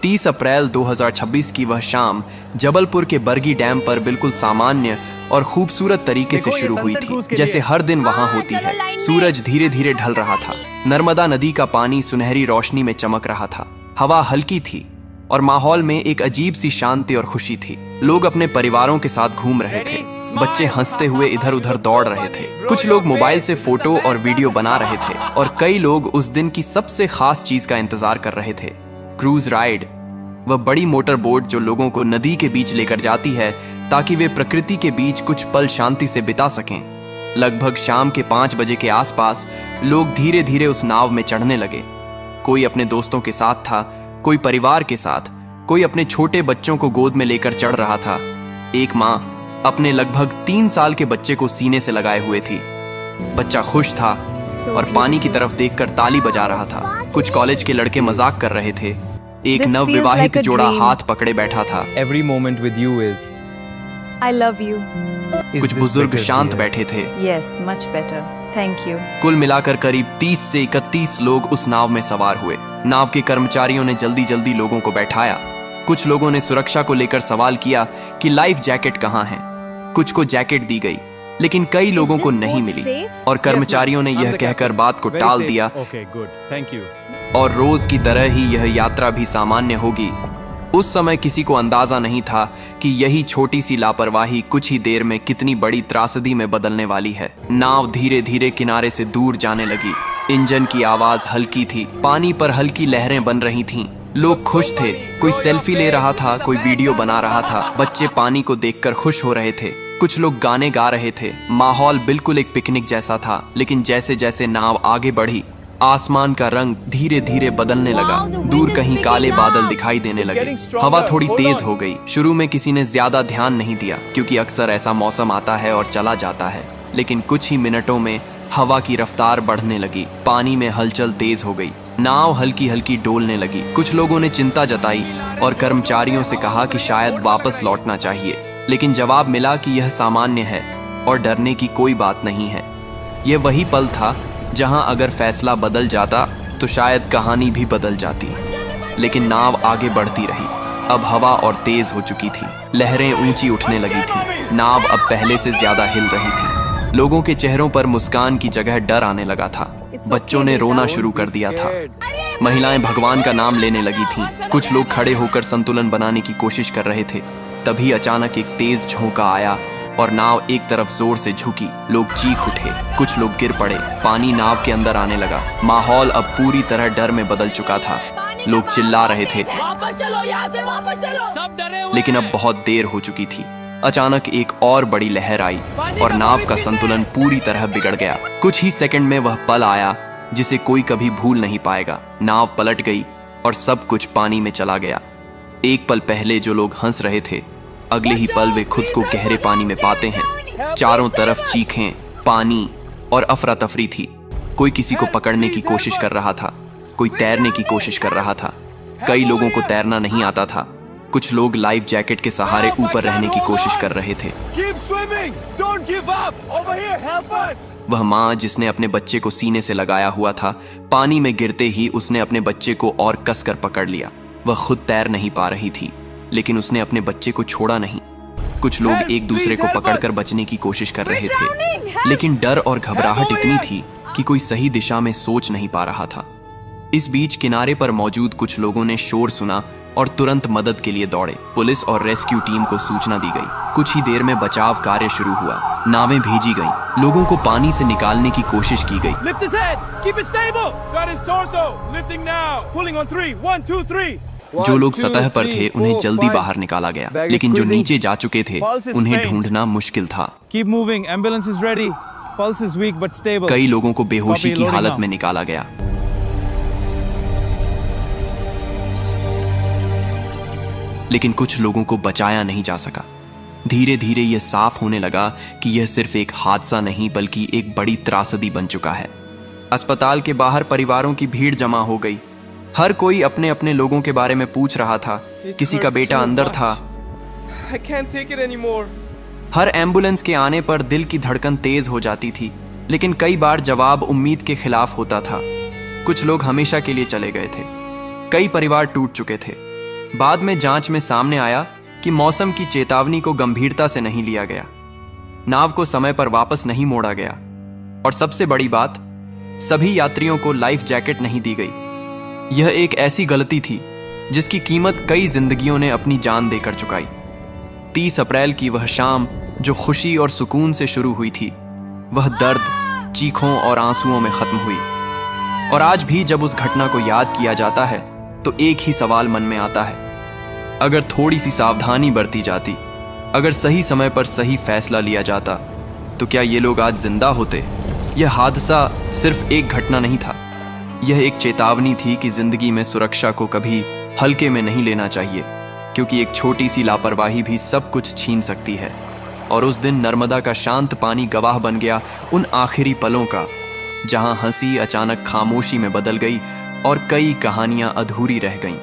30 अप्रैल 2026 की वह शाम जबलपुर के बरगी डैम पर बिल्कुल सामान्य और खूबसूरत तरीके से शुरू हुई थी, जैसे हर दिन वहां होती है। सूरज धीरे धीरे ढल रहा था। नर्मदा नदी का पानी सुनहरी रोशनी में चमक रहा था। हवा हल्की थी और माहौल में एक अजीब सी शांति और खुशी थी। लोग अपने परिवारों के साथ घूम रहे थे। बच्चे हंसते हुए इधर उधर दौड़ रहे थे। कुछ लोग मोबाइल से फोटो और वीडियो बना रहे थे और कई लोग उस दिन की सबसे खास चीज का इंतजार कर रहे थे, क्रूज राइड। वह बड़ी मोटर बोट जो लोगों को नदी के बीच लेकर जाती है ताकि वे प्रकृति के बीच कुछ पल शांति से बिता सकें। लगभग शाम के 5 बजे के आसपास लोग धीरे धीरे उस नाव में चढ़ने लगे। कोई अपने दोस्तों के साथ था, कोई परिवार के साथ, कोई अपने छोटे बच्चों को गोद में लेकर चढ़ रहा था। एक माँ अपने लगभग 3 साल के बच्चे को सीने से लगाए हुए थी। बच्चा खुश था और पानी की तरफ देखकर ताली बजा रहा था। कुछ कॉलेज के लड़के मजाक कर रहे थे। एक नवविवाहित जोड़ा हाथ पकड़े बैठा था। Every moment with you is I love you. कुछ बुजुर्ग शांत बैठे थे। Yes, much better. Thank you. कुल मिलाकर करीब 30 से 31 लोग उस नाव में सवार हुए। नाव के कर्मचारियों ने जल्दी जल्दी लोगों को बैठाया। कुछ लोगों ने सुरक्षा को लेकर सवाल किया कि लाइफ जैकेट कहाँ है। कुछ को जैकेट दी गई, लेकिन कई लोगों को नहीं मिली और कर्मचारियों ने यह कहकर बात को टाल दिया और रोज की तरह ही यह यात्रा भी सामान्य होगी। उस समय किसी को अंदाजा नहीं था कि यही छोटी सी लापरवाही कुछ ही देर में कितनी बड़ी त्रासदी में बदलने वाली है। नाव धीरे धीरे किनारे से दूर जाने लगी। इंजन की आवाज हल्की थी। पानी पर हल्की लहरें बन रही थीं। लोग खुश थे। कोई सेल्फी ले रहा था, कोई वीडियो बना रहा था। बच्चे पानी को देखकर खुश हो रहे थे। कुछ लोग गाने गा रहे थे। माहौल बिल्कुल एक पिकनिक जैसा था। लेकिन जैसे जैसे नाव आगे बढ़ी, आसमान का रंग धीरे धीरे बदलने लगा। दूर कहीं काले बादल दिखाई देने लगे। हवा थोड़ी तेज हो गई। शुरू में किसी ने ज्यादा ध्यान नहीं दिया, क्योंकि अक्सर ऐसा मौसम आता है और चला जाता है। लेकिन कुछ ही मिनटों में हवा की रफ्तार बढ़ने लगी। पानी में हलचल तेज हो गई। नाव हल्की हल्की डोलने लगी। कुछ लोगों ने चिंता जताई और कर्मचारियों से कहा कि शायद वापस लौटना चाहिए, लेकिन जवाब मिला कि यह सामान्य है और डरने की कोई बात नहीं है। यह वही पल था जहां अगर फैसला बदल जाता तो शायद कहानी भी बदल जाती। लेकिन नाव आगे बढ़ती रही। अब हवा और तेज हो चुकी थी। लहरें ऊंची उठने लगी थी। नाव अब पहले से ज्यादा हिल रही थी। लोगों के चेहरों पर मुस्कान की जगह डर आने लगा था। बच्चों ने रोना शुरू कर दिया था। महिलाएं भगवान का नाम लेने लगी थीं। कुछ लोग खड़े होकर संतुलन बनाने की कोशिश कर रहे थे। तभी अचानक एक तेज झोंका आया और नाव एक तरफ जोर से झुकी। लोग चीख उठे। कुछ लोग गिर पड़े। पानी नाव के अंदर आने लगा। माहौल अब पूरी तरह डर में बदल चुका था। लोग चिल्ला रहे थे, वापस चलो, यहाँ से वापस चलो। सब डरे हुए। लेकिन अब बहुत देर हो चुकी थी। अचानक एक और बड़ी लहर आई और नाव का संतुलन पूरी तरह बिगड़ गया। कुछ ही सेकंड में वह पल आया जिसे कोई कभी भूल नहीं पाएगा। नाव पलट गई और सब कुछ पानी में चला गया। एक पल पहले जो लोग हंस रहे थे, अगले ही पल वे खुद को गहरे पानी में पाते हैं। चारों तरफ चीखें, पानी और अफरा तफरी थी। कोई किसी को पकड़ने की कोशिश कर रहा था, कोई तैरने की कोशिश कर रहा था। कई लोगों को तैरना नहीं आता था। कुछ लोग लाइफ जैकेट के सहारे ऊपर रहने की कोशिश कर रहे थे। वह माँ जिसने अपने बच्चे को सीने से लगाया हुआ था, पानी में गिरते ही उसने अपने बच्चे को और कसकर पकड़ लिया। वह खुद तैर नहीं पा रही थी, लेकिन उसने अपने बच्चे को छोड़ा नहीं। कुछ लोग एक दूसरे को पकड़कर बचने की कोशिश कर रहे थे, लेकिन डर और घबराहट इतनी थी कि कोई सही दिशा में सोच नहीं पा रहा था। इस बीच किनारे पर मौजूद कुछ लोगों ने शोर सुना और तुरंत मदद के लिए दौड़े। पुलिस और रेस्क्यू टीम को सूचना दी गई। कुछ ही देर में बचाव कार्य शुरू हुआ। नावें भेजी गईं। लोगों को पानी से निकालने की कोशिश की गई। जो लोग सतह पर थे उन्हें जल्दी बाहर निकाला गया, लेकिन जो नीचे जा चुके थे उन्हें ढूंढना मुश्किल था। कई लोगों को बेहोशी की हालत में निकाला गया। लेकिन कुछ लोगों को बचाया नहीं जा सका। धीरे धीरे यह साफ होने लगा कि यह सिर्फ एक हादसा नहीं बल्कि एक बड़ी त्रासदी बन चुका है। अस्पताल के बाहर परिवारों की भीड़ जमा हो गई। हर कोई अपने अपने लोगों के बारे में पूछ रहा था। किसी का बेटा अंदर था। हर एम्बुलेंस के आने पर दिल की धड़कन तेज हो जाती थी, लेकिन कई बार जवाब उम्मीद के खिलाफ होता था। कुछ लोग हमेशा के लिए चले गए थे। कई परिवार टूट चुके थे। बाद में जांच में सामने आया कि मौसम की चेतावनी को गंभीरता से नहीं लिया गया, नाव को समय पर वापस नहीं मोड़ा गया और सबसे बड़ी बात, सभी यात्रियों को लाइफ जैकेट नहीं दी गई। यह एक ऐसी गलती थी जिसकी कीमत कई जिंदगियों ने अपनी जान देकर चुकाई। 30 अप्रैल की वह शाम जो खुशी और सुकून से शुरू हुई थी, वह दर्द, चीखों और आंसुओं में खत्म हुई। और आज भी जब उस घटना को याद किया जाता है तो एक ही सवाल मन में आता है, अगर थोड़ी सी सावधानी बरती जाती, अगर सही समय पर सही फैसला लिया जाता, तो क्या ये लोग आज जिंदा होते? यह हादसा सिर्फ एक घटना नहीं था, यह एक चेतावनी थी कि जिंदगी में सुरक्षा को कभी हल्के में नहीं लेना चाहिए, क्योंकि एक छोटी सी लापरवाही भी सब कुछ छीन सकती है। और उस दिन नर्मदा का शांत पानी गवाह बन गया उन आखिरी पलों का, जहां हंसी अचानक खामोशी में बदल गई और कई कहानियां अधूरी रह गईं।